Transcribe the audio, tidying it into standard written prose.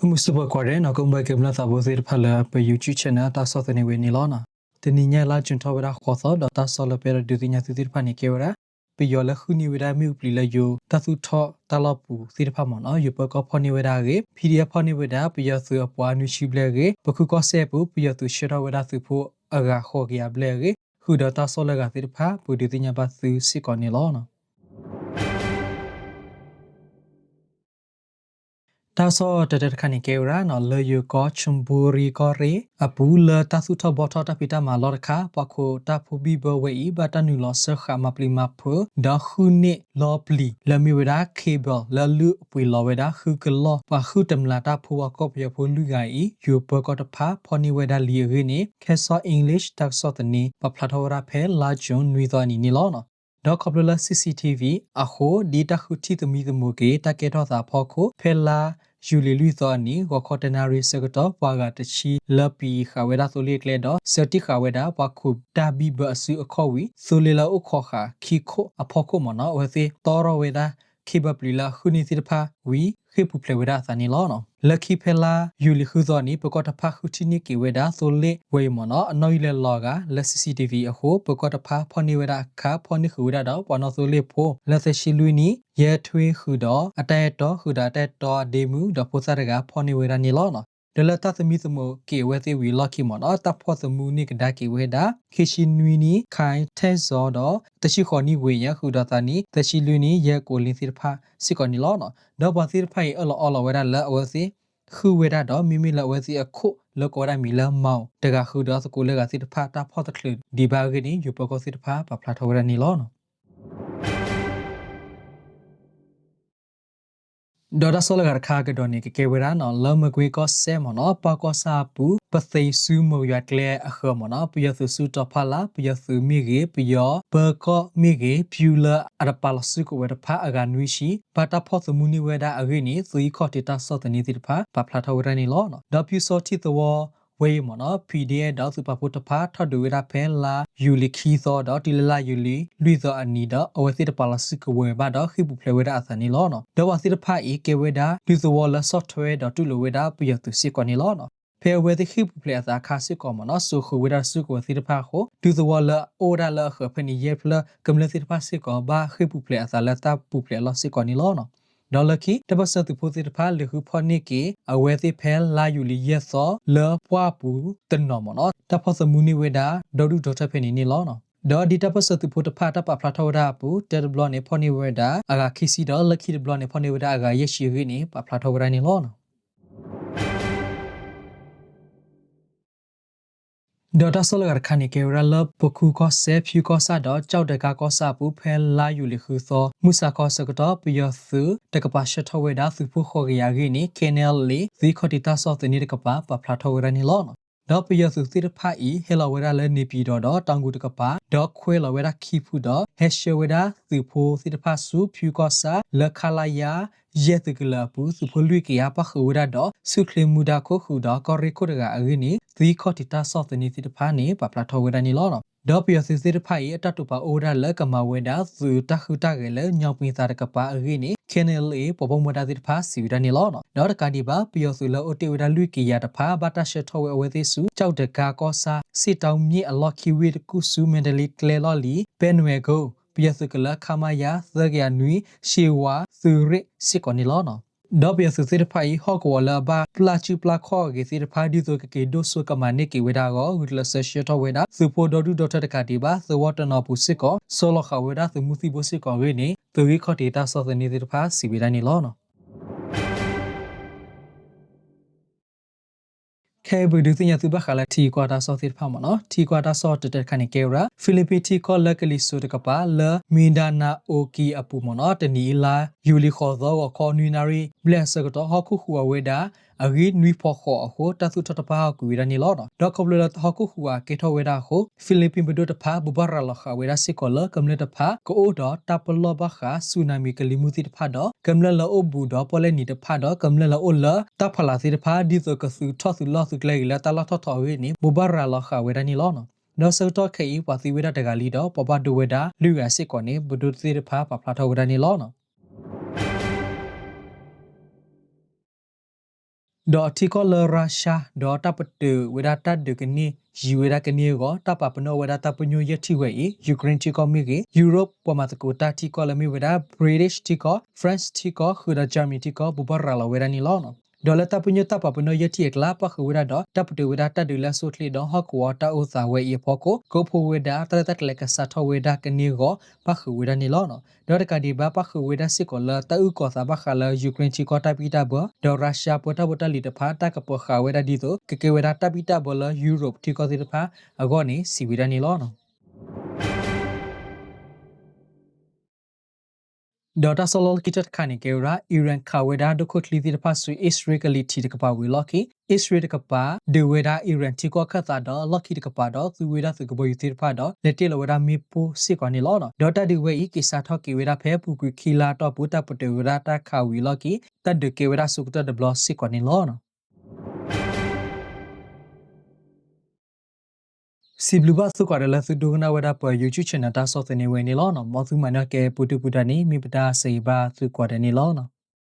Kumusuba kware na kumba kemla tabo zir phala pe YouTube channel ta so tene we ni lona tini nya la chun thawara khotho da ta so la pe du ti nya tu tir phani kewara pe yo la khuni we da mi upli la yo ta su tho ta lo pu sir pha mo no yo pe ko phoni we da ge PDF phoni we da pe yo su apwa nu chi ble ge pe khu ko se pu pe yo tu shira we da su phu aga kho ge ya ble ge khu da ta so la ga sir pha pu du ti nya ba su si ko ni lona ta so ta khani kewra no le yu ko chumburi ko re apu le ta su tho bo tho ta pita ma lo kha pa kho ta phu bi bo we I ba ta nu lo se kha ma pli ma phu da khu ni lo pli le mi we da cable le lu pwi lo we da khu ke lo pa khu tam la ta phu wa ko pye phu lu ga I yu po ko ta pha phoni we da li ge ni khe so english ta so ta ni pa phla tho ra phe la jun nui to ni lo no đó có là CCTV à khô đi ta khu thi từ mi từ mùa kế ta kết hợp phò khô phê la Julie lui to ni go cotenary sector waga tachi lapi khaweda soli kle do certi khaweda wa khu ta bi ba su akhawi solela ukho kha khi kho aphokho mona wese toro weda khibaplila khuni sirpha wi khipu pleweda sani lo no lakhi phela yuli khuzo ni pokota pha khutini ki weda sole we mono anoi le loga la CCTV akho pokota pha phoni weda kha phoni khuda do pono sole pho la se shilui ni ye thwe khu do atai to khuda tai to demu do posaraga phoni weda ni lo no de la ta sami samo ke wese wi lokhi mono ta pho samu ni kada ki weda kishinui ni khai the zo do tashi khoni we ya khuda ta ni tashi lui ni ye ko lin sirpha sikoni lo no do ba sirpha all weda la awase khuဝေဒတော့မိမိလဝဲစီအခုလောကောရမီလမောင်တကခုတော့စကူလေကစစ်ဖာတာဖော့တခလဒီဘာဂနီယူပကောစစ်ဖာပဖလာထောရနီလောနော်ဒေါ်ဒါဆိုလကခါကဒိုနီကေဝရာနော်လမကွေကောဆဲမနော်ပကောစာပူပသိဆူမရွက်ကလေအခမနော်ပယဆူဆူတဖလာပယဆူမီဂေပယောပကောမီဂေဖြူလာအရပလဆုကဝရဖာအဂနွီရှိပတာဖောသမူနီဝဲဒါအဂိနီသီခေါတီတာဆောတနီတိဖာပဖလာထောရနီလောနော်ဒေါ်ဖြူစောတီတောဝေမနော် PDF တော့စပပုတဖာထဒူရဖဲလာယူလီခီသောတော့တီလာယူလီလွီသောအနီတော့အဝစီတပါလစကဝဲဘာတော့ခိပူဖလေဝဲဒါအစနီလောနော်တော့ဝစီတဖာဤကေဝဲဒါလူသဝလ software တော့တူလိုဝဲဒါပြရသူစီကောနီလောနော်ဖဲဝဲတိခိပူဖလေအစာခါစစ်ကောမနော်ဆုခဝဲဒါဆုကိုစီတဖာကိုလူသဝလအိုဒါလခဖနီယေဖလကမလစီတဖာစစ်ကောဘာခိပူဖလေအစာလက်တာပူဖလေလောစစ်ကောနီလောနော်ဒေါ်လကီတပတ်စတူဖိုစီတဖာလေခုဖော်နိကီအဝဲစီဖဲလာယူလီရက်သောလောပွားပူတနော်မနော်တဖတ်စမူနီဝေဒါဒေါ်ဒူဒေါ်ထဖဲနီနီလောနော်ဒေါ်ဒီတပတ်စတူဖိုတဖာတပဖလာထောဒါပူတဲဘလော့နေဖော်နိဝေဒါအဂါခီစီဒေါ်လကီဘလော့နေဖော်နိဝေဒါအဂါယရှိရီနေပဖလာထောဒါနီလောနော်ဒေါ်တာဆိုလကခဏကေရလပခုကောဆေဖြူကောဆာတော့ကြောက်တကကောဆာပူဖဲလာယူလီခူသောမူဆာကောဆကတော့ပယသုတကပါရှထဝေဒါစုဖူခောရယာဂိနီကေနယ်လီဇီခတီတာဆော့တနီတကပါပဖလာထောရနီလောနော်တော့ပယသုစီတဖာဤဟဲလဝေဒါလဲနေပြီတော့တောင်ကူတကပါတော့ခွဲလဝေဒါခီဖူတော့ဟက်ရှဝေဒါစုဖူစီတဖာစုဖြူကောဆာလခလာယာယေတကလပူစုဖလူကီယာပခဝေဒါတော့စုခလမူဒါခိုခူတော့ကောရီခိုဒကအဂိနီသီခေါတီတာဆော့တနီစီတဖာနေပပလာထောဝေဒနီလောနော်ဒေါ်ပီယစီစီတဖာရဲ့အတတူပါအိုဒါလကမဝေဒါဇူတခုတကလေညောင်ပင်းစားတကပါအဂိနီခဲနယ်လေပပမဒါစီတဖာစီဝဒနီလောနော်ဒေါ်တကဒီပါပီယဆူလောအိုတီဝဒါလူကီယာတဖာဘတာရှထောဝေအဝေသီစုကြောက်တကာကောစာစစ်တောင်မြေအလော့ခီဝီတကုစုမန်ဒလီကလေလော်လီပန်ဝေကိုပီယစကလခမာယာသဂယာနွီရှေဝါသူရစ်စစ်ကောနီလောနော်ဒေါ်ပီယစစစ်တဖာဟော့ကောလာဘာပလာချူပလာခေါ်ကေစစ်တဖာဒီဆိုကေဒိုဆိုကမနိကေဝေဒါကိုဝီလဆရှေထောဝေဒါစူပိုဒေါ်ဒူဒေါ်တကတိပါသဝတနောပူစစ်ကောဆိုလခဝေဒါသမူစီဘစစ်ကောဝေနေသူဝီခေါတေတာဆော့စနေစစ်တဖာစီဝေဒါနီလောနော်ခဲဘူဒူစညာသူဘခလာတီကွာတာဆော့စစ်ဖာမနော်တီကွာတာဆော့တတခနိကေရာဖိလစ်ပီတီကောလက်ကလီဆိုတကပါလမင်ဒါနာအိုကီအပူမနော်တနီလာယူလီခေါ်သောခေါ်နွီနာရီဘလက်ဆကတော့ဟခုခူဝေဒါအဂိနွီဖော်ခေါ်အခုတသုထတပါကူရနီလောတော့ဒေါကဘလဟခုခူဝကေထောဝေဒါခုဖိလစ်ပင်ဘဒိုတဖာဘူဘာရလခဝေဒါစီကောလကမ္လတဖာကိုဒတပလောဘခဆူနာမီကလီမူတီတဖာတော့ကမ္လလောအဘူတော့ပေါ်လဲနီတဖာတော့ကမ္လလောအလတဖလာစီတဖာဒီဆိုကဆူထောဆူလောဆူကလေလာတလာထောထောဝေနီဘူဘာရလခဝေဒါနီလောနော်နောက်စောတော့ခေဤပါစီဝေဒါတကလီတော့ပပဒဝေဒါလူရစစ်ကောနေဘဒုစီတဖာပဖလာထောဝေဒါနီလောနော် ดอที่ก็เลราชาดอตาปตือเวดาตัดเดกันนี่ยีเวดากันนี่ก็ตาปะปนเวดาตาปญุยที่เวอียูเครนที่ก็มีกียุโรปปมาตะกูตาที่ก็ละมีเวดาบริติชที่ก็ฟรานซ์ที่ก็คือดาจามีที่ก็บุบาราลาเวดานี่ล้อเนาะดอลตาปญุตาปะปนยที่เอกลาปะคือเวดาดอตาปตือเวดาตาดูแลสุดลีดอฮอกวอตาอุตาเวอีพอโกก็พูเวดาตาตัดเลกสัทเวดากันนี่ก็ปะคือเวดานี่ล้อเนาะดอตกาดีบาปะคือเวดาสิก็ละตาอุกอซาบะคาลายูเครนที่ก็ตาปีตาบ่ดอรัสเซียปตาบตาลิตพาตากะปะคาเวดาดีโตเกเวดาตาปีตาบ่ละยุโรปที่ก็ติตพาအကောနေစီဝီဒနီလောနော်ဒေါ်တာဆလလ်ကီတက်ခါနီကေရာအီရန်ခါဝေဒါဒခုတ်လီတီတပါဆူအစ္စရေးကလီတီတကပါဝီလော်ကီအစ္စရေးတကပါဒေဝေဒါအီရန်တီကောခတ်တာတော့လော်ကီတကပါတော့သူဝေဒါသူကဘယူတီတပါတော့လက်တီလဝေဒါမီပူစစ်ကွာနီလောနော်ဒေါ်တာဒီဝေဤကိစာထော့ကီဝေဒါဖဲပူကွီခီလာတော့ပူတာပတေဝေဒါတာခါဝီလော်ကီတတ်ဒကေဝေဒါဆုကတဒဘလစစ်ကွာနီလောနော်စီဘလူဘတ်စုကရလသုဒုကနာဝဒပယူချူချနာတာဆော့တဲ့နေဝဲနေလောနော်မောသူမနကဲပူတူပူတနေမိပတာစေဘာသူကွာတဲ့နေလောနော်